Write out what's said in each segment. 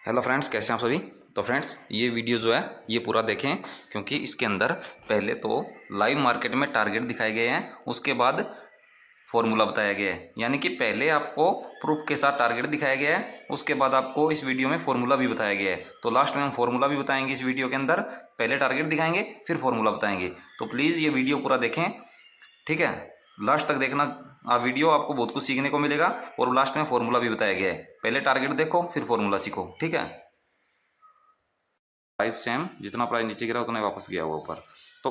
Hello friends, कैसे हैं आप सभी। तो फ्रेंड्स, ये वीडियो जो है ये पूरा देखें, क्योंकि इसके अंदर पहले तो लाइव मार्केट में टारगेट दिखाए गए हैं, उसके बाद फॉर्मूला बताया गया है। यानी कि पहले आपको प्रूफ के साथ टारगेट दिखाया गया है, उसके बाद आपको इस वीडियो में फॉर्मूला भी बताया गया है। तो लास्ट में हम फॉर्मूला भी बताएंगे इस वीडियो के अंदर। पहले टारगेट दिखाएंगे, फिर फॉर्मूला बताएंगे। तो प्लीज़ ये वीडियो पूरा देखें, ठीक है। लास्ट तक देखना आप वीडियो, आपको बहुत कुछ सीखने को मिलेगा। और लास्ट में फॉर्मूला भी बताया गया है। पहले टारगेट देखो, फिर फॉर्मूला सीखो, ठीक है। प्राइस सेम, जितना प्राइस नीचे गिरा उतना ही वापस गया हुआ ऊपर। तो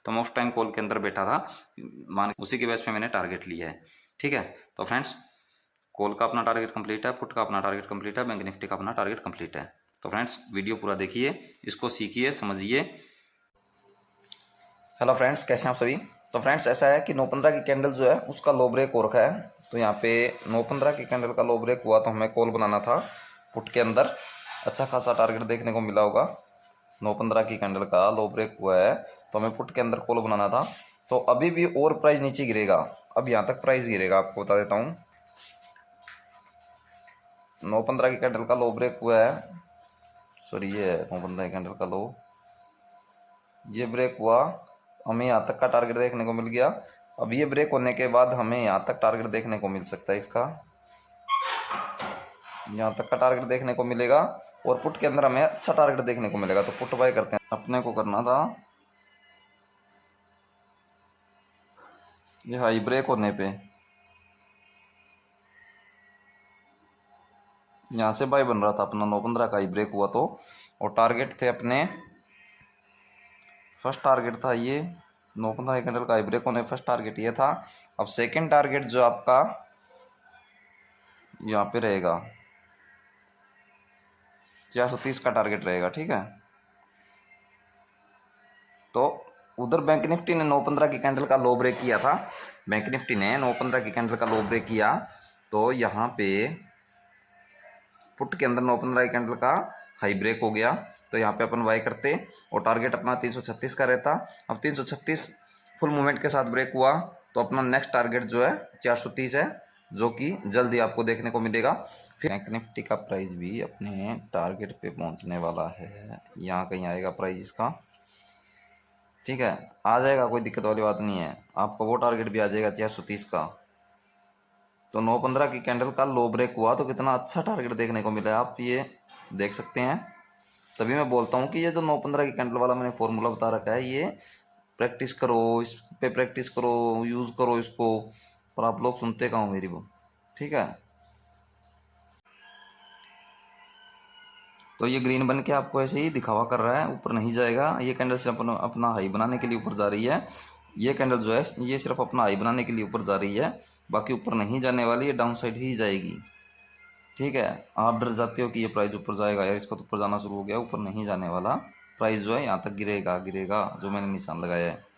मैं उस टाइम कॉल के अंदर बैठा था, मान उसी के बेस पे मैंने टारगेट लिया है, ठीक है। तो फ्रेंड्स, कॉल का अपना टारगेट कंप्लीट है, पुट का अपना टारगेट कंप्लीट है, बैंक निफ्टी का अपना टारगेट कंप्लीट है। तो फ्रेंड्स, वीडियो पूरा देखिए, इसको सीखिए, समझिए। हेलो फ्रेंड्स, कैसे हैं आप सभी। तो फ्रेंड्स, ऐसा है कि 9:15 की कैंडल जो है उसका लो ब्रेक हो रखा है। तो यहाँ पे 9:15 की कैंडल का लो ब्रेक हुआ, तो हमें कॉल बनाना था पुट के अंदर। अच्छा खासा टारगेट देखने को मिला होगा। 9:15 की कैंडल का लो ब्रेक हुआ है, तो हमें पुट के अंदर कॉल बनाना था। तो अभी भी और प्राइस नीचे गिरेगा। अब यहाँ तक प्राइस गिरेगा, आपको बता देता हूँ। 9:15 की कैंडल का लो ब्रेक हुआ है, सॉरी ये 9:15 की कैंडल का लो, ये ब्रेक हुआ, हमें यहाँ तक का टारगेट देखने को मिल गया। अब ये ब्रेक होने के बाद हमें यहाँ तक टारगेट देखने को मिल सकता है, इसका यहाँ तक का टारगेट देखने को मिलेगा। और पुट के अंदर हमें अच्छा टारगेट देखने को मिलेगा। तो पुट बाय करते हैं, अपने को करना था ये हाई ब्रेक होने पे यहाँ से बाय बन रहा था अपना। 9:15 का हाई ब्रेक हुआ तो, और टारगेट थे अपने, फर्स्ट टारगेट था ये 9:15 की कैंडल का हाई ब्रेक होने, फर्स्ट टारगेट ये था। अब सेकंड टारगेट जो आपका यहाँ पे रहेगा 430 का टारगेट रहेगा, ठीक है। तो उधर बैंक निफ्टी ने 9:15 की कैंडल का लो ब्रेक किया था। बैंक निफ्टी ने 9:15 की कैंडल का लो ब्रेक किया, तो यहाँ पे पुट के अंदर 9:15 की कैंडल का हाई ब्रेक हो गया। तो यहाँ पे अपन बाय करते, और टारगेट अपना 336 का रहता। अब 336 फुल मूवमेंट के साथ ब्रेक हुआ, तो अपना नेक्स्ट टारगेट जो है 430 है, जो कि जल्दी आपको देखने को मिलेगा। फिर बैंक निफ्टी का प्राइस भी अपने टारगेट पे पहुंचने वाला है। यहाँ कहीं आएगा प्राइस इसका, ठीक है। आ जाएगा, कोई दिक्कत वाली बात नहीं है। आपको वो टारगेट भी आ जाएगा 430 का। तो 9:15 की कैंडल का लो ब्रेक हुआ, तो कितना अच्छा टारगेट देखने को मिला है, आप ये देख सकते हैं। तभी मैं बोलता हूँ कि ये जो 9:15 की कैंडल वाला मैंने फॉर्मूला बता रखा है, ये प्रैक्टिस करो, इस पे प्रैक्टिस करो, यूज़ करो इसको। पर आप लोग सुनते कहाँ हो मेरी वो, ठीक है। तो ये ग्रीन बन के आपको ऐसे ही दिखावा कर रहा है, ऊपर नहीं जाएगा। ये कैंडल सिर्फ अपना हाई बनाने के लिए ऊपर जा रही है। ये कैंडल जो है ये सिर्फ अपना हाई बनाने के लिए ऊपर जा रही है, बाकी ऊपर नहीं जाने वाली, ये डाउन साइड ही जाएगी, ठीक है। आप डर जाते हो कि ये प्राइस ऊपर जाएगा, यार इसका तो ऊपर जाना शुरू हो गया, ऊपर नहीं जाने वाला। प्राइस जो है यहाँ तक गिरेगा गिरेगा, जो मैंने निशान लगाया है।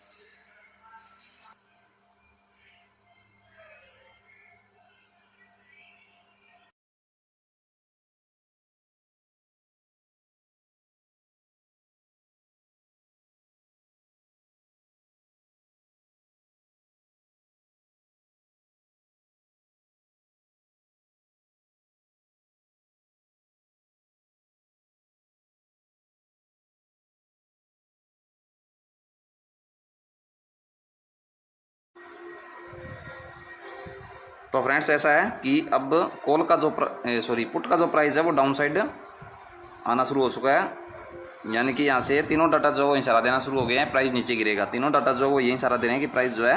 तो फ्रेंड्स, ऐसा है कि अब कॉल का जो सॉरी पुट का जो प्राइस है वो डाउन साइड आना शुरू हो चुका है। यानी कि यहाँ से तीनों डाटा जो इशारा देना शुरू हो गए हैं, प्राइस नीचे गिरेगा। तीनों डाटा जो वो ये इशारा दे रहे हैं कि प्राइस जो है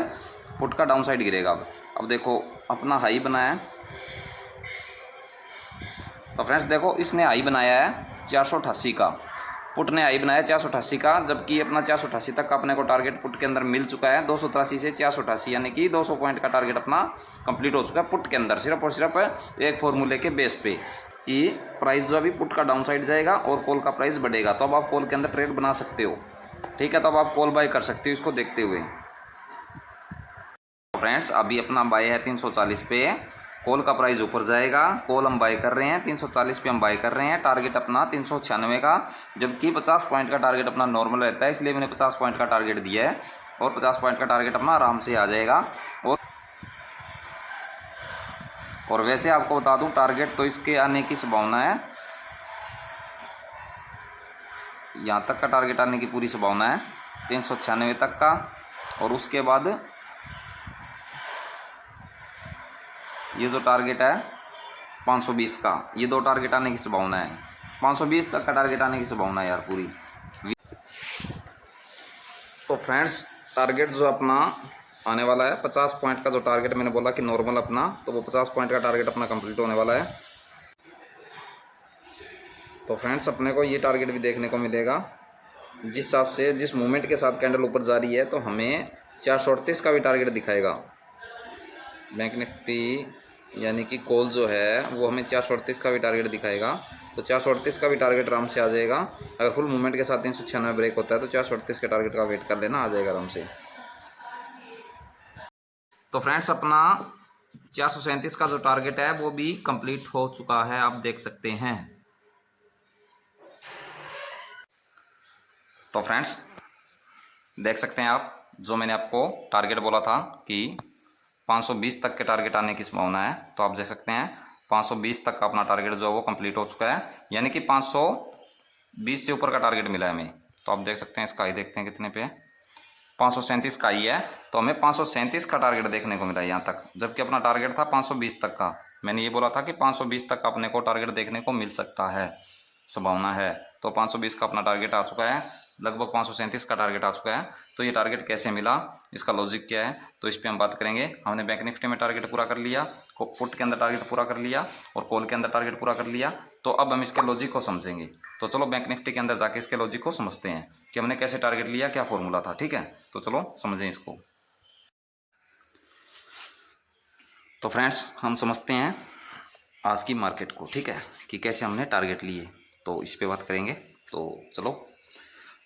पुट का डाउन साइड गिरेगा। अब देखो, अपना हाई बनाया है। तो फ्रेंड्स देखो, इसने हाई बनाया है 488 का, पुट ने हाई बनाया 488 का, जबकि अपना 488 तक का अपने को टारगेट पुट के अंदर मिल चुका है। 283 से 488 यानी कि 200 पॉइंट का टारगेट अपना कंप्लीट हो चुका है पुट के अंदर, सिर्फ और सिर्फ एक फॉर्मूले के बेस पे कि प्राइस जो अभी पुट का डाउन साइड जाएगा और कॉल का प्राइस बढ़ेगा। तो अब आप कॉल के अंदर ट्रेड बना सकते हो, ठीक है। तो अब आप कॉल बाय कर सकते हो इसको देखते हुए। फ्रेंड्स, अभी अपना बाय है 340 पे, कॉल का प्राइस ऊपर जाएगा। कॉल हम बाय कर रहे हैं 340 पे, हम बाय कर रहे हैं। टारगेट अपना 396 का, जबकि 50 पॉइंट का टारगेट अपना नॉर्मल रहता है, इसलिए मैंने 50 पॉइंट का टारगेट दिया है। और 50 पॉइंट का टारगेट अपना आराम से आ जाएगा। और वैसे आपको बता दूं, टारगेट तो इसके आने की संभावना है यहाँ तक का टारगेट आने की पूरी संभावना है, 396 तक का, और उसके बाद ये जो टारगेट है 520 का, ये दो टारगेट आने की संभावना है। 520 तक का टारगेट आने की संभावना है यार पूरी। तो फ्रेंड्स टारगेट जो अपना आने वाला है 50 पॉइंट का, जो टारगेट मैंने बोला कि नॉर्मल अपना, तो वो 50 पॉइंट का टारगेट अपना कंप्लीट होने वाला है। तो फ्रेंड्स अपने को ये टारगेट भी देखने को मिलेगा, जिस हिसाब से जिस मूवमेंट के साथ कैंडल ऊपर जा रही है, तो हमें 438 का भी टारगेट दिखाएगा। बैंक निफ्टी यानी कि कॉल जो है वो हमें 438 का भी टारगेट दिखाएगा। तो 438 का भी टारगेट आराम से आ जाएगा। अगर फुल मूवमेंट के साथ 396 ब्रेक होता है तो 438 के टारगेट का वेट कर लेना, आ जाएगा आराम से। तो फ्रेंड्स अपना 437 का जो टारगेट है वो भी कंप्लीट हो चुका है, आप देख सकते हैं। तो फ्रेंड्स देख सकते हैं आप, जो मैंने आपको टारगेट बोला था कि 520 तक के टारगेट आने की संभावना है, तो आप देख सकते हैं 520 तक का अपना टारगेट जो है वो कंप्लीट हो चुका है, यानी कि 520 से ऊपर का टारगेट मिला है हमें। तो आप देख सकते हैं, इसका ही देखते हैं कितने पे, 537 का ही है, तो हमें 537 का टारगेट देखने को मिला है यहाँ तक, जबकि अपना टारगेट था 520 तक का। मैंने ये बोला था कि 520 तक अपने को टारगेट देखने को मिल सकता है, संभावना है। तो 520 का अपना टारगेट आ चुका है, लगभग 537 का टारगेट आ चुका है। तो ये टारगेट कैसे मिला, इसका लॉजिक क्या है, तो इस पर हम बात करेंगे। हमने बैंक निफ्टी में टारगेट पूरा कर लिया, पुट के अंदर टारगेट पूरा कर लिया, और कॉल के अंदर टारगेट पूरा कर लिया। तो अब हम इसके लॉजिक को समझेंगे। तो चलो बैंक निफ्टी के अंदर जाके इसके लॉजिक को समझते हैं कि हमने कैसे टारगेट लिया, क्या फॉर्मूला था। ठीक है, तो चलो समझें इसको। तो फ्रेंड्स हम समझते हैं आज की मार्केट को, ठीक है, कि कैसे हमने टारगेट लिए, तो इस पे बात करेंगे। तो चलो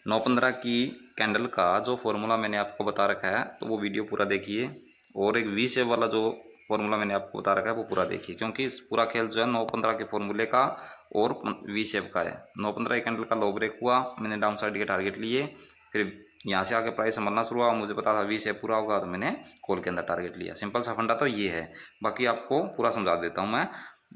9-15 की कैंडल का जो फॉर्मूला मैंने आपको बता रखा है, तो वो वीडियो पूरा देखिए, और एक वी शेप वाला जो फॉर्मूला मैंने आपको बता रखा है वो पूरा देखिए, क्योंकि इस पूरा खेल जो है 9-15 के फॉर्मूले का और वी शेप का है। 9-15 की कैंडल का लो ब्रेक हुआ, मैंने डाउन साइड के टारगेट लिए, फिर यहाँ से आके प्राइस संभलना शुरू हुआ, मुझे पता था वी शेप पूरा होगा, तो मैंने कॉल के अंदर टारगेट लिया। सिंपल सा फंडा तो ये है, बाकी आपको पूरा समझा देता हूँ मैं।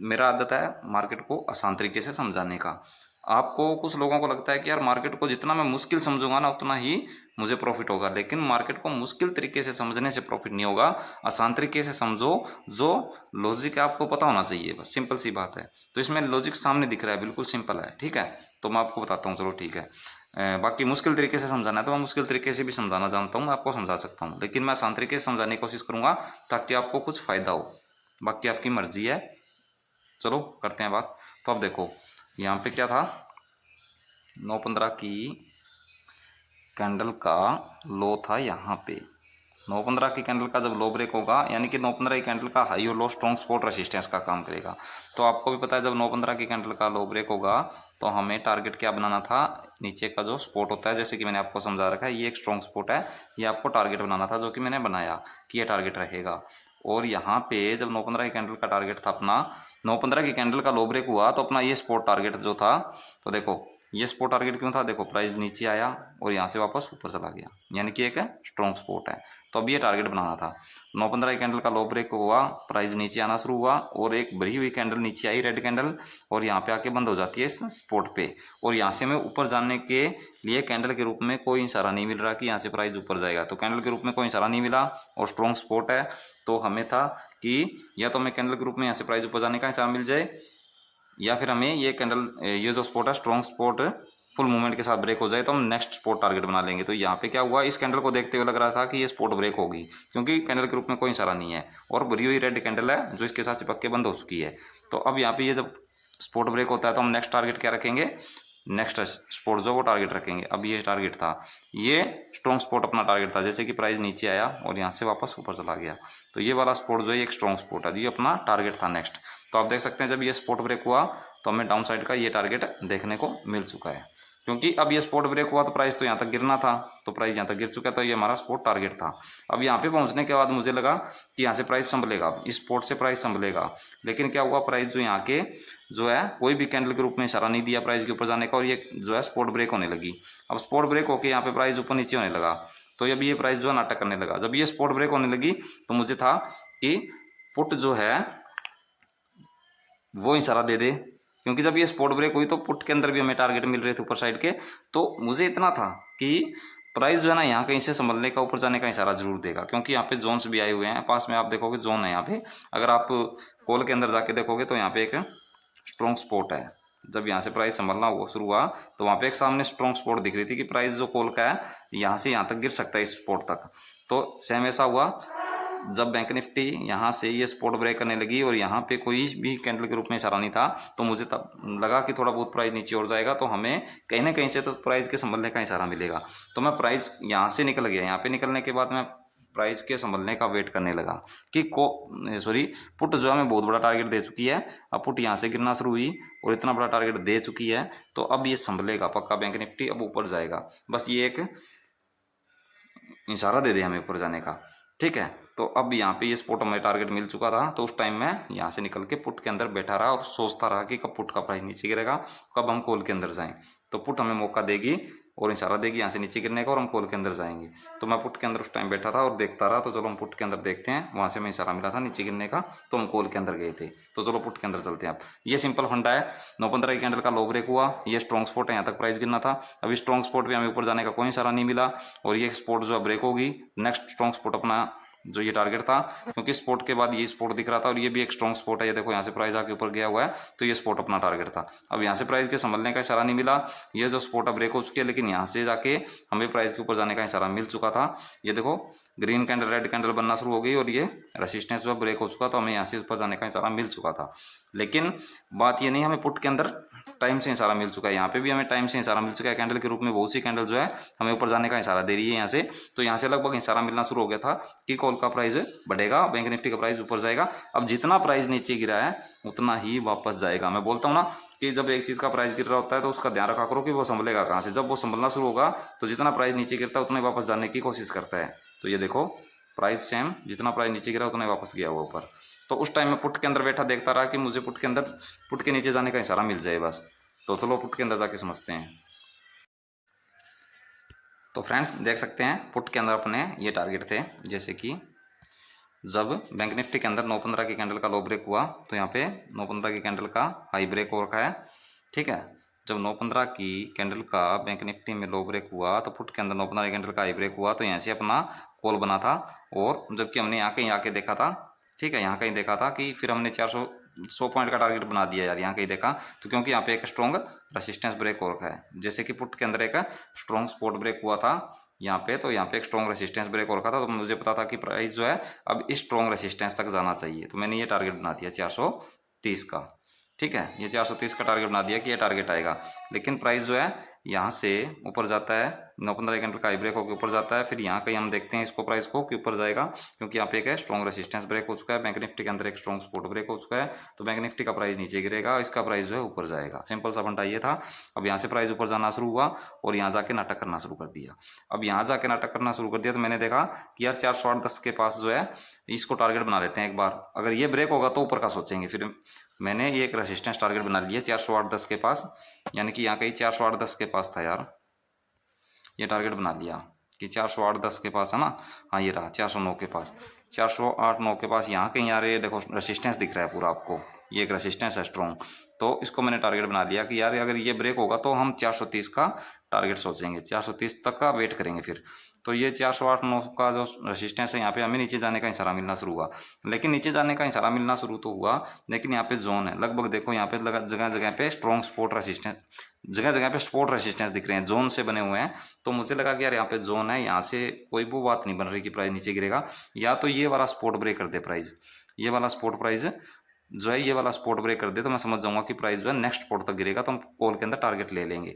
मेरा आदत है मार्केट को आसान तरीके से समझाने का। आपको कुछ लोगों को लगता है कि यार मार्केट को जितना मैं मुश्किल समझूंगा ना उतना ही मुझे प्रॉफिट होगा, लेकिन मार्केट को मुश्किल तरीके से समझने से प्रॉफिट नहीं होगा। आसान तरीके से समझो, जो लॉजिक है आपको पता होना चाहिए, बस सिंपल सी बात है। तो इसमें लॉजिक सामने दिख रहा है, बिल्कुल सिंपल है, ठीक है। तो मैं आपको बताता हूँ, चलो ठीक है। बाकी मुश्किल तरीके से समझाना है तो मैं मुश्किल तरीके से भी समझाना जानता हूँ, मैं आपको समझा सकता हूँ, लेकिन मैं आसान तरीके से समझाने की कोशिश करूँगा ताकि आपको कुछ फ़ायदा हो। बाकी आपकी मर्जी है, चलो करते हैं बात। तो अब देखो यहाँ पे क्या था, 9-15 की कैंडल का लो था यहाँ पे। 9-15 की कैंडल का जब लो ब्रेक होगा, यानी कि 9-15 की कैंडल का हाई और लो स्ट्रॉन्ग सपोर्ट रेसिस्टेंस का काम करेगा। तो आपको भी पता है जब 9-15 की कैंडल का लो ब्रेक होगा तो हमें टारगेट क्या बनाना था, नीचे का जो सपोर्ट होता है, जैसे कि मैंने आपको समझा रखा है, ये एक स्ट्रॉन्ग सपोर्ट है, ये आपको टारगेट बनाना था, जो कि मैंने बनाया कि ये टारगेट रहेगा। और यहाँ पे जब 9-15 की कैंडल का टारगेट था अपना, 9-15 की कैंडल का लो ब्रेक हुआ तो अपना ये सपोर्ट टारगेट जो था, तो देखो ये सपोर्ट टारगेट क्यों था, देखो प्राइस नीचे आया और यहाँ से वापस ऊपर चला गया, यानी कि एक स्ट्रॉन्ग सपोर्ट है। तो अब ये टारगेट बनाना था। 9-15 की कैंडल का लो ब्रेक हुआ, प्राइस नीचे आना शुरू हुआ, और एक भरी हुई कैंडल नीचे आई, रेड कैंडल, और यहाँ पे आके बंद हो जाती है इस सपोर्ट पे। और यहाँ से हमें ऊपर जाने के लिए कैंडल के रूप में कोई इशारा नहीं मिल रहा कि यहाँ से प्राइस ऊपर जाएगा, तो कैंडल के रूप में कोई इशारा नहीं मिला और स्ट्रॉन्ग सपोर्ट है। तो हमें था कि या तो हमें कैंडल के रूप में यहाँ से प्राइस ऊपर जाने का इशारा मिल जाए, या फिर हमें ये कैंडल, ये जो स्पॉट है स्ट्रॉन्ग स्पॉट फुल मूवमेंट के साथ ब्रेक हो जाए तो हम नेक्स्ट स्पॉट टारगेट बना लेंगे। तो यहाँ पे क्या हुआ, इस कैंडल को देखते हुए लग रहा था कि ये स्पॉट ब्रेक होगी, क्योंकि कैंडल के रूप में कोई इशारा नहीं है और भरी हुई रेड कैंडल है जो इसके साथ चिपक के बंद हो चुकी है। तो अब यहाँ पे ये जब स्पॉट ब्रेक होता है तो हम नेक्स्ट टारगेट क्या रखेंगे, नेक्स्ट स्पॉट जो वो टारगेट रखेंगे। अब ये टारगेट था, ये स्ट्रॉन्ग स्पॉट अपना टारगेट था, जैसे कि प्राइस नीचे आया और यहाँ से वापस ऊपर चला गया, तो ये वाला स्पॉट जो है एक स्ट्रॉन्ग स्पॉट है, ये अपना टारगेट था नेक्स्ट। तो आप देख सकते हैं जब ये स्पॉट ब्रेक हुआ तो हमें डाउन साइड का ये टारगेट देखने को मिल चुका है, क्योंकि अब ये स्पॉट ब्रेक हुआ तो प्राइस तो यहाँ तक गिरना था, तो प्राइस यहाँ तक गिर चुका है, तो ये हमारा स्पॉट टारगेट था। अब यहाँ पे पहुँचने के बाद मुझे लगा कि यहाँ से प्राइस संभलेगा, इस स्पॉट से प्राइस संभलेगा, लेकिन क्या हुआ, प्राइस जो यहाँ के जो है कोई भी कैंडल के रूप में इशारा नहीं दिया प्राइस के ऊपर जाने का, और ये जो है स्पॉट ब्रेक होने लगी। अब स्पॉट ब्रेक होकर यहाँ पे प्राइस ऊपर नीचे होने लगा, तो अब ये प्राइस जो है नाटक करने लगा। जब ये स्पॉट ब्रेक होने लगी तो मुझे था कि पुट जो है वो इशारा दे दे क्योंकि जब ये स्पॉट ब्रेक हुई तो पुट के अंदर भी हमें टारगेट मिल रहे थे ऊपर साइड के। तो मुझे इतना था कि प्राइस जो है ना यहाँ कहीं से संभलने का, ऊपर जाने का इशारा जरूर देगा, क्योंकि यहाँ पे जोन्स भी आए हुए हैं पास में। आप देखोगे जोन है यहाँ पे, अगर आप कॉल के अंदर जाके देखोगे तो यहाँ पे एक स्ट्रॉन्ग स्पॉट है। जब यहाँ से प्राइस संभलना वो शुरू हुआ तो वहाँ पे एक सामने स्ट्रॉन्ग स्पॉट दिख रही थी कि प्राइस जो कॉल का है यहाँ से यहाँ तक गिर सकता है इस स्पॉट तक। तो सेम ऐसा हुआ जब बैंक निफ्टी यहाँ से ये स्पॉट ब्रेक करने लगी और यहाँ पे कोई भी कैंडल के रूप में इशारा नहीं था, तो मुझे तब लगा कि थोड़ा बहुत प्राइस नीचे और जाएगा तो हमें कहीं ना कहीं से तो प्राइस के संभलने का इशारा मिलेगा। तो मैं प्राइस यहाँ से निकल गया, यहाँ पे निकलने के बाद मैं प्राइस के संभलने का वेट करने लगा कि पुट जो है हमें बहुत बड़ा टारगेट दे चुकी है। अब पुट यहाँ से गिरना शुरू हुई और इतना बड़ा टारगेट दे चुकी है, तो अब ये संभलेगा पक्का बैंक निफ्टी, अब ऊपर जाएगा। बस ये एक इशारा दे दे हमें ऊपर जाने का, ठीक है। तो अब यहाँ पे ये स्पॉट हमें टारगेट मिल चुका था, तो उस टाइम मैं यहाँ से निकल के पुट के अंदर बैठा रहा और सोचता रहा कि कब पुट का प्राइस नीचे गिरेगा, कब हम कॉल के अंदर जाएं। तो पुट हमें मौका देगी और इशारा देगी यहाँ से नीचे गिरने का और हम कॉल के अंदर जाएंगे। तो मैं पुट के अंदर उस टाइम बैठा था और देखता रहा। तो चलो हम पुट के अंदर देखते हैं, वहाँ से हमें इशारा मिला था नीचे गिरने का, तो हम कॉल के अंदर गए थे। तो चलो पुट के अंदर चलते हैं। अब ये सिंपल फंडा है, 9:15 की कैंडल का लो ब्रेक हुआ, ये स्ट्रॉन्ग स्पॉट है, यहाँ तक प्राइस गिरना था। अभी स्ट्रॉन्ग स्पॉट पे हमें ऊपर जाने का कोई इशारा नहीं मिला और ये स्पॉट जो ब्रेक होगी, नेक्स्ट स्ट्रॉन्ग स्पॉट अपना जो ये टारगेट था, क्योंकि स्पॉट के बाद ये स्पॉट दिख रहा था और ये भी एक स्ट्रॉन्ग स्पॉट है। ये देखो यहाँ से प्राइस आके ऊपर गया हुआ है, तो ये स्पॉट अपना टारगेट था। अब यहाँ से प्राइस के संभलने का इशारा नहीं मिला, ये जो स्पॉट ब्रेक हो चुकी है, लेकिन यहाँ से जाके हमें प्राइस के ऊपर जाने का इशारा मिल चुका था। ये देखो ग्रीन कैंडल रेड कैंडल बनना शुरू हो गई और ये रेसिस्टेंस जो ब्रेक हो चुका, तो हमें यहाँ से ऊपर जाने का इशारा मिल चुका था। लेकिन बात ये नहीं, हमें पुट के अंदर टाइम से इशारा मिल चुका है, यहाँ पे भी हमें टाइम से इशारा मिल चुका है कैंडल के रूप में। बहुत सी कैंडल जो है हमें ऊपर जाने का इशारा दे रही है यहाँ से। तो यहाँ से लगभग इशारा मिलना शुरू हो गया था कि कॉल का प्राइस बढ़ेगा, बैंक निफ्टी का प्राइस ऊपर जाएगा। अब जितना प्राइस नीचे गिरा है उतना ही वापस जाएगा। मैं बोलता हूँ ना कि जब एक चीज़ का प्राइस गिर रहा होता है तो उसका ध्यान रखा करो कि वो संभलेगा कहाँ से। जब वो संभलना शुरू होगा तो जितना प्राइस नीचे गिरता है उतना ही वापस जाने की कोशिश करता है। तो ये देखो प्राइस सेम, जितना प्राइस नीचे गिरा उतना ही वापस गया हुआ ऊपर। तो उस टाइम में पुट के अंदर बैठा देखता रहा कि मुझे पुट के अंदर, पुट के नीचे जाने का इशारा मिल जाए बस। तो चलो पुट के अंदर जाके समझते हैं। तो फ्रेंड्स देख सकते हैं पुट के अंदर अपने ये टारगेट थे, जैसे कि जब बैंक निफ्टी के अंदर 9:15 की कैंडल का लो ब्रेक हुआ तो यहाँ पे 9:15 की कैंडल का हाई ब्रेक हो रखा है, ठीक है। जब 9:15 की कैंडल का बैंक निफ्टी में लो ब्रेक हुआ तो पुट के अंदर 9:15 की कैंडल का हाई ब्रेक हुआ, तो यहाँ से अपना कॉल बना था। और जबकि हमने यहाँ कहीं आके देखा था, ठीक है, यहाँ कहीं देखा था कि फिर हमने 400 पॉइंट का टारगेट बना दिया यार, यहाँ कहीं देखा तो, क्योंकि यहाँ पे एक स्ट्रॉन्ग रेसिस्टेंस ब्रेक हो रखा है। जैसे कि पुट के अंदर एक स्ट्रॉन्ग स्पॉट ब्रेक हुआ था यहाँ पे, तो यहाँ पे एक स्ट्रॉन्ग रेसिस्टेंस ब्रेक हो रखा था। तो मुझे पता था कि प्राइस जो है अब इस स्ट्रॉन्ग रेसिस्टेंस तक जाना चाहिए, तो मैंने ये टारगेट बना दिया 430 का, ठीक है। ये 430 का टारगेट बना दिया कि ये टारगेट आएगा। लेकिन प्राइस जो है यहाँ से ऊपर जाता है, 9:15 कैंडल का हाई ब्रेक होकर ऊपर जाता है। फिर यहाँ कहीं हम देखते हैं इसको प्राइस को कि ऊपर जाएगा, क्योंकि यहाँ पे एक स्ट्रॉन्ग रेसिस्टेंस ब्रेक हो चुका है। बैंक निफ्टी के अंदर एक स्ट्रॉन्ग सपोर्ट ब्रेक हो चुका है, तो बैंक निफ्टी का प्राइस नीचे गिरेगा, इसका प्राइस जो है ऊपर जाएगा। सिंपल सा फंडा ये था। अब यहाँ से प्राइस ऊपर जाना शुरू हुआ और यहाँ जाके नाटक करना शुरू कर दिया। अब यहाँ जाके नाटक करना शुरू कर दिया तो मैंने देखा कि यार 408-10 के पास जो है इसको टारगेट बना लेते हैं एक बार, अगर ये ब्रेक होगा तो ऊपर का सोचेंगे। फिर मैंने ये एक रेसिस्टेंस टारगेट बना लिया 408-10 के पास, यानी कि यहाँ कहीं 408-10 के पास था यार, ये टारगेट बना लिया कि 408-10 के पास है ना। हाँ ये रहा 409 के पास, 408-9 के पास यहाँ कहीं यार ये देखो रेसिस्टेंस दिख रहा है पूरा आपको, ये एक रेसिस्टेंस है स्ट्रॉन्ग। तो इसको मैंने टारगेट बना लिया कि यार अगर ये ब्रेक होगा तो हम 430 का टारगेट सोचेंगे, 430 तक का वेट करेंगे फिर। तो ये 408-9 का जो रेसिस्टेंस है यहाँ पे हमें नीचे जाने का इशारा मिलना शुरू हुआ। लेकिन नीचे जाने का इशारा मिलना शुरू तो हुआ, लेकिन यहाँ पे जोन है लगभग, देखो यहाँ पे जगह जगह पे स्ट्रॉन्ग सपोर्ट रेसिस्टेंस, जगह जगह पे सपोर्ट रेसिस्टेंस दिख रहे हैं, जोन से बने हुए हैं। तो मुझे लगा कि यार यहाँ पे जोन है, यहाँ से कोई वो बात नहीं बन रही कि प्राइस नीचे गिरेगा। या तो ये वाला सपोर्ट ब्रेक कर दे प्राइस, ये वाला सपोर्ट प्राइस जो है ये वाला सपोर्ट ब्रेक कर दे तो मैं समझ जाऊंगा कि प्राइस जो है नेक्स्ट सपोर्ट तक गिरेगा, तो हम कॉल के अंदर टारगेट ले लेंगे।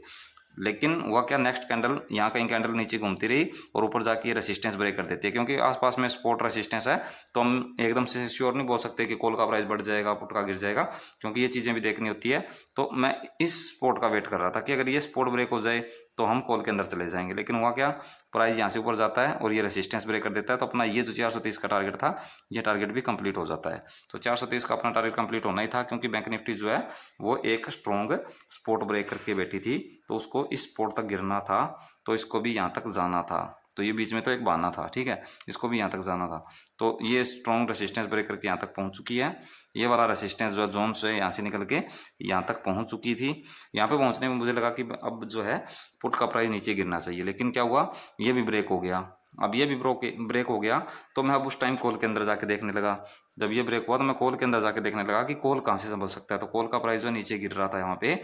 लेकिन हुआ क्या, नेक्स्ट कैंडल यहाँ कहीं कैंडल नीचे घूमती रही और ऊपर जाके ये रेसिस्टेंस ब्रेक कर देती है। क्योंकि आसपास में सपोर्ट रेसिस्टेंस है तो हम एकदम से श्योर नहीं बोल सकते कि कॉल का प्राइस बढ़ जाएगा पुट का गिर जाएगा, क्योंकि ये चीज़ें भी देखनी होती है। तो मैं इस सपोर्ट का वेट कर रहा था कि अगर ये सपोर्ट ब्रेक हो जाए तो हम कॉल के अंदर चले जाएंगे। लेकिन हुआ क्या, प्राइस यहाँ से ऊपर जाता है और ये रेसिस्टेंस ब्रेक कर देता है, तो अपना ये जो 430 का टारगेट था ये टारगेट भी कंप्लीट हो जाता है। तो 430 का अपना टारगेट कंप्लीट होना ही था, क्योंकि बैंक निफ्टी जो है वो एक स्ट्रॉन्ग सपोर्ट ब्रेक करके बैठी थी, तो उसको इस सपोर्ट तक गिरना था, तो इसको भी यहाँ तक जाना था। तो तो ये बीच में तो एक बहाना था, ठीक है, इसको भी यहाँ तक जाना था। तो ये स्ट्रॉन्ग रेसिस्टेंस ब्रेक करके यहाँ तक पहुँच चुकी है। ये वाला रेसिस्टेंस जो है जोन से यहाँ से निकल के यहाँ तक पहुँच चुकी थी। यहाँ पे पहुँचने में मुझे लगा कि अब जो है पुट का प्राइस नीचे गिरना चाहिए, लेकिन क्या हुआ, ये भी ब्रेक हो गया। अब ये भी ब्रेक हो गया, तो मैं अब उस टाइम कॉल के अंदर जाके देखने लगा। जब ये ब्रेक हुआ तो मैं कॉल के अंदर जाके देखने लगा कि कॉल कहाँ से संभल सकता है। तो कॉल का प्राइस जो है नीचे गिर रहा था यहाँ पे,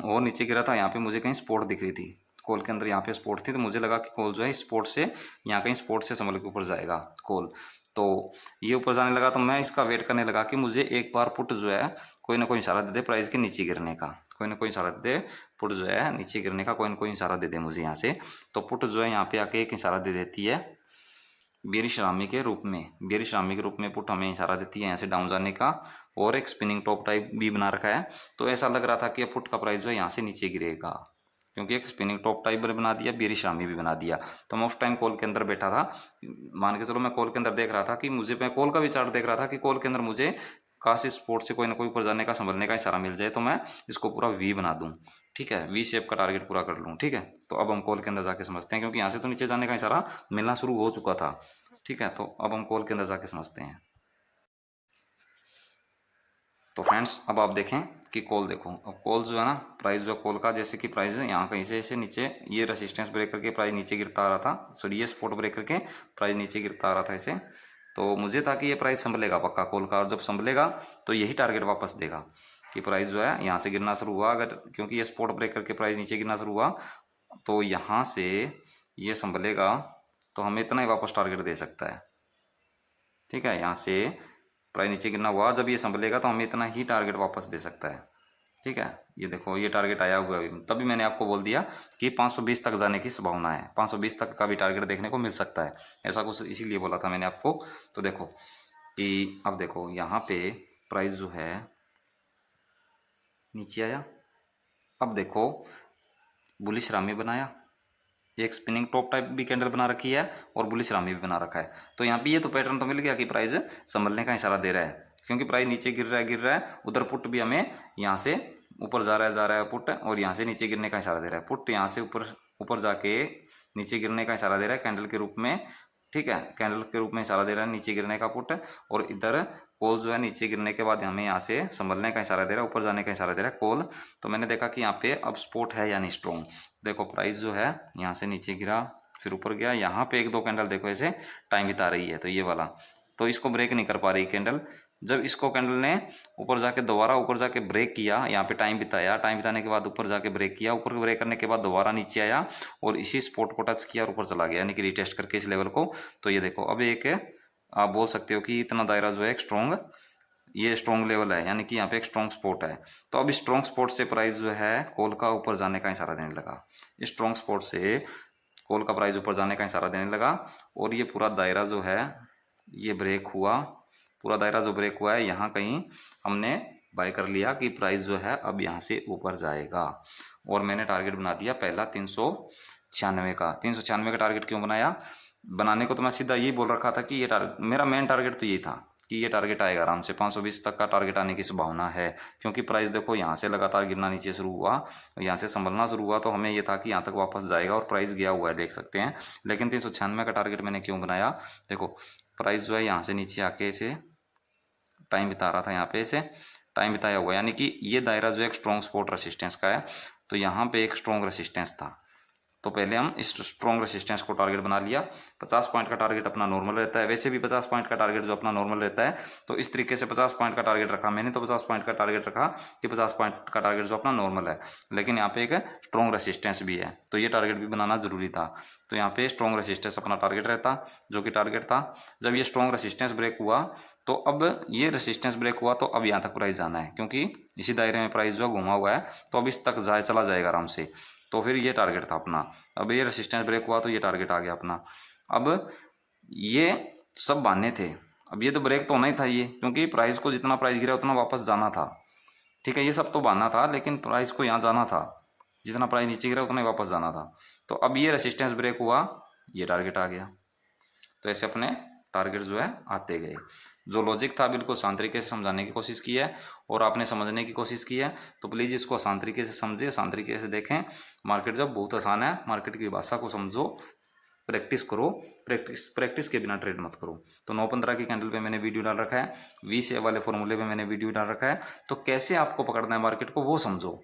और नीचे गिरा था। यहाँ पे मुझे कहीं स्पोर्ट दिख रही थी कॉल के अंदर, यहाँ पे स्पोर्ट थी, तो मुझे लगा कि कॉल जो है स्पोर्ट से यहाँ कहीं स्पोर्ट से संभल के ऊपर जाएगा कॉल। तो ये ऊपर जाने लगा, तो मैं इसका वेट करने लगा कि मुझे एक बार पुट जो है कोई ना कोई इशारा दे दे प्राइस के नीचे गिरने का, कोई ना कोई इशारा दे दे पुट जो है नीचे गिरने का, कोई ना कोई इशारा दे दे मुझे यहाँ से। तो पुट जो है यहाँ पे आके एक इशारा दे देती है बेरिश रामी के रूप में, बेरिश रामी के रूप में पुट हमें इशारा देती है यहाँ से डाउन जाने का, और एक स्पिनिंग टॉप टाइप भी बना रखा है। तो ऐसा लग रहा था कि पुट का प्राइस जो है यहाँ से नीचे गिरेगा, क्योंकि एक स्पिनिंग टॉप टाइप बना दिया, बेरिश रामी भी बना दिया। तो मैं उस टाइम कॉल के अंदर बैठा था, मान के चलो मैं कॉल के अंदर देख रहा था कि मुझे, मैं कॉल का भी चार्ट देख रहा था कि कॉल के अंदर मुझे काशी स्पोर्ट से कोई ना कोई ऊपर जाने का संभलने का इशारा मिल जाए, तो मैं इसको पूरा वी बना दूं, ठीक है, वी शेप का टारगेट पूरा कर लूँ, ठीक है। तो अब हम कॉल के अंदर जाके समझते हैं, क्योंकि यहाँ से तो नीचे जाने का इशारा मिलना शुरू हो चुका था, ठीक है। तो अब हम कॉल के अंदर जाके समझते हैं। तो फ्रेंड्स अब आप देखें कि कॉल देखो, अब कॉल जो है ना, प्राइस जो है कॉल का, जैसे कि प्राइस है यहाँ कहीं से ऐसे नीचे, ये रेसिस्टेंस ब्रेक करके प्राइस नीचे गिरता आ रहा था, सॉरी ये सपोर्ट ब्रेक करके प्राइस नीचे गिरता आ रहा था ऐसे। तो मुझे था कि ये प्राइस संभलेगा पक्का कॉल का, और जब संभलेगा तो यही टारगेट वापस देगा कि प्राइस जो है यहाँ से गिरना शुरू हुआ, अगर क्योंकि ये सपोर्ट ब्रेक करके प्राइस नीचे गिरना शुरू हुआ, तो यहाँ से ये संभलेगा तो हमें इतना ही वापस टारगेट दे सकता है, ठीक है। यहाँ से प्राइस नीचे गिरना हुआ, जब ये संभलेगा तो हमें इतना ही टारगेट वापस दे सकता है, ठीक है। ये देखो ये टारगेट आया हुआ है, तभी मैंने आपको बोल दिया कि 520 तक जाने की संभावना है, 520 तक का भी टारगेट देखने को मिल सकता है, ऐसा कुछ इसीलिए बोला था मैंने आपको। तो देखो कि अब देखो यहाँ पे प्राइस जो है नीचे आया, अब देखो बुलिश रामी बनाया, एक स्पिनिंग टॉप टाइप भी कैंडल बना रखी है और बुलिश रामी भी बना रखा है। तो यहाँ पे ये तो पैटर्न तो मिल गया कि प्राइस संभलने का इशारा दे रहा है, क्योंकि प्राइस नीचे गिर रहा है, उधर पुट भी हमें यहाँ से ऊपर जा रहा है पुट, और यहाँ से नीचे गिरने का इशारा दे रहा है पुट, यहाँ से ऊपर ऊपर जाके नीचे गिरने का इशारा दे रहा है कैंडल के रूप में, ठीक है, कैंडल के रूप में इशारा दे रहा है नीचे गिरने का पुट। और इधर कॉल जो है नीचे गिरने के बाद हमें यहाँ से संभलने का इशारा दे रहा है, ऊपर जाने का इशारा दे रहा है कॉल। तो मैंने देखा कि यहाँ पे अब स्पोर्ट है यानी स्ट्रॉन्ग। देखो प्राइस जो है यहाँ से नीचे गिरा फिर ऊपर गया, यहाँ पे एक दो कैंडल देखो ऐसे टाइम बिता रही है, तो ये वाला, तो इसको ब्रेक नहीं कर पा रही कैंडल। जब इसको कैंडल ने ऊपर जाके दोबारा ऊपर जाके ब्रेक किया, यहाँ पे टाइम बिताया, टाइम बिताने के बाद ऊपर जाके ब्रेक किया, ऊपर ब्रेक करने के बाद दोबारा नीचे आया और इसी स्पॉट को टच किया और ऊपर चला गया, यानी कि रिटेस्ट करके इस लेवल को। तो ये देखो अब एक आप बोल सकते हो कि इतना दायरा जो है एक स्ट्रॉन्ग, ये स्ट्रॉन्ग लेवल है, यानी कि यहाँ पे एक स्ट्रॉन्ग स्पॉट है। तो अब स्ट्रॉन्ग स्पॉट से प्राइस जो है कॉल का ऊपर जाने का इशारा देने लगा, स्ट्रॉन्ग स्पॉट से कॉल का प्राइस ऊपर जाने का इशारा देने लगा। और ये पूरा दायरा जो है ये ब्रेक हुआ, पूरा दायरा जो ब्रेक हुआ है यहाँ कहीं हमने बाय कर लिया कि प्राइस जो है अब यहाँ से ऊपर जाएगा। और मैंने टारगेट बना दिया पहला 396 का। 396 का टारगेट क्यों बनाया, बनाने को तो मैं सीधा यही बोल रखा था कि ये टारगेट, मेरा मेन टारगेट तो यही था कि ये टारगेट आएगा आराम से, 520 तक का टारगेट आने की संभावना है। क्योंकि प्राइस देखो यहाँ से लगातार गिरना नीचे शुरू हुआ, यहाँ से संभलना शुरू हुआ, तो हमें ये था कि यहाँ तक वापस जाएगा, और प्राइस गया हुआ है देख सकते हैं। लेकिन 396 का टारगेट मैंने क्यों बनाया, देखो प्राइस जो है यहाँ से नीचे आके इसे टाइम बिता रहा था, यहाँ पे इसे टाइम बिताया हुआ, यानी कि ये दायरा जो एक स्ट्रॉन्ग सपोर्ट रेसिस्टेंस का है। तो यहाँ पे एक स्ट्रॉन्ग रेसिस्टेंस था, तो पहले हम इस स्ट्रॉन्ग रेसिस्टेंस को टारगेट बना लिया। 50 पॉइंट का टारगेट अपना नॉर्मल रहता है, वैसे भी 50 पॉइंट का टारगेट जो अपना नॉर्मल रहता है। तो इस तरीके से 50 पॉइंट का टारगेट रखा मैंने, तो 50 पॉइंट का टारगेट रखा कि 50 पॉइंट का टारगेट जो अपना नॉर्मल है, लेकिन यहाँ पे एक स्ट्रॉन्ग रेसिस्टेंस भी है, तो ये टारगेट भी बनाना जरूरी था। तो यहाँ पे स्ट्रॉन्ग रेसिस्टेंस अपना टारगेट रहता, जो कि टारगेट था। जब ये स्ट्रॉन्ग रेसिस्टेंस ब्रेक हुआ, तो अब ये रेसिस्टेंस ब्रेक हुआ, तो अब यहाँ तक प्राइस जाना है, क्योंकि इसी दायरे में प्राइस जो घुमा हुआ है, तो अब इस तक चला जाएगा आराम से। तो फिर ये टारगेट था अपना। अब ये रेसिस्टेंस ब्रेक हुआ तो ये टारगेट आ गया अपना। अब ये सब बहाने थे, अब ये तो ब्रेक तो होना ही था ये, क्योंकि प्राइस को जितना प्राइस गिरा उतना वापस जाना था, ठीक है। ये सब तो बहाना था, लेकिन प्राइस को यहाँ जाना था, जितना प्राइस नीचे गिरा उतना ही वापस जाना था। तो अब ये रेसिस्टेंस ब्रेक हुआ, ये टारगेट आ गया। तो ऐसे अपने टारगेट जो है आते गए। जो लॉजिक था बिल्कुल आसान तरीके से समझाने की कोशिश की है, और आपने समझने की कोशिश की है, तो प्लीज़ इसको आसान तरीके से समझिए, आसान तरीके से देखें। मार्केट जब बहुत आसान है, मार्केट की भाषा को समझो, प्रैक्टिस करो, प्रैक्टिस के बिना ट्रेड मत करो। तो 9-15 की कैंडल पे मैंने वीडियो डाल रखा है, वी शेप वाले फॉर्मूले पे मैंने वीडियो डाल रखा है। तो कैसे आपको पकड़ना है मार्केट को वो समझो।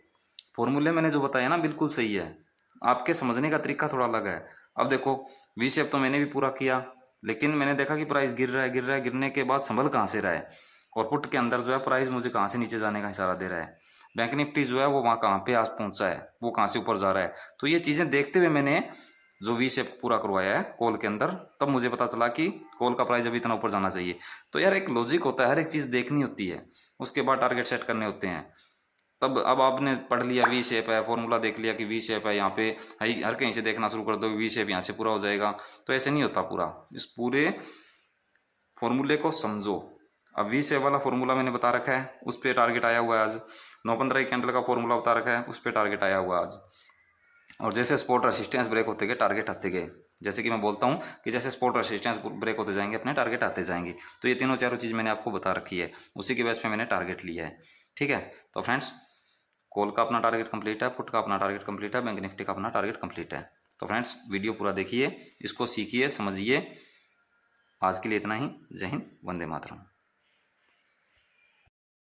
फॉर्मूले मैंने जो बताया ना बिल्कुल सही है, आपके समझने का तरीका थोड़ा अलग है। अब देखो वी शेप तो मैंने भी पूरा किया, लेकिन मैंने देखा कि प्राइस गिर रहा है, गिर रहा है, गिरने के बाद संभल कहाँ से रहा है, और पुट के अंदर जो है प्राइस मुझे कहाँ से नीचे जाने का इशारा दे रहा है। बैंक निफ्टी जो है वो वहाँ कहाँ पे आज पहुंचा है, वो कहाँ से ऊपर जा रहा है। तो ये चीज़ें देखते हुए मैंने जो वी शेप पूरा करवाया है कॉल के अंदर, तब मुझे पता चला कि कॉल का प्राइस अभी इतना ऊपर जाना चाहिए। तो यार एक लॉजिक होता है, हर एक चीज़ देखनी होती है, उसके बाद टारगेट सेट करने होते हैं। तब अब आपने पढ़ लिया वी शेप है, फॉर्मूला देख लिया कि वी शेप है, यहाँ पे हर कहीं से देखना शुरू कर दो वी शेप यहाँ से पूरा हो जाएगा, तो ऐसे नहीं होता पूरा। इस पूरे फॉर्मूले को समझो। अब वी शेप वाला फॉर्मूला मैंने बता रखा है, उस पर टारगेट आया हुआ है आज। 9-15 कैंडल का फॉर्मूला बता रखा है, उस पर टारगेट आया हुआ है आज। और जैसे स्पॉट रेसिस्टेंस ब्रेक होते गए टारगेट आते गए, जैसे कि मैं बोलता हूँ कि जैसे स्पॉट रेसिस्टेंस ब्रेक होते जाएंगे अपने टारगेट आते जाएंगे। तो ये तीनों चारों चीज़ मैंने आपको बता रखी है, उसी के बेस पे मैंने टारगेट लिया है। ठीक है, तो फ्रेंड्स कॉल का अपना टारगेट कंप्लीट है, पुट का अपना टारगेट कंप्लीट है, बैंक निफ्टी का अपना टारगेट कंप्लीट है। तो फ्रेंड्स वीडियो पूरा देखिए, इसको सीखिए, समझिए। आज के लिए इतना ही। जय हिंद, वंदे मातरम।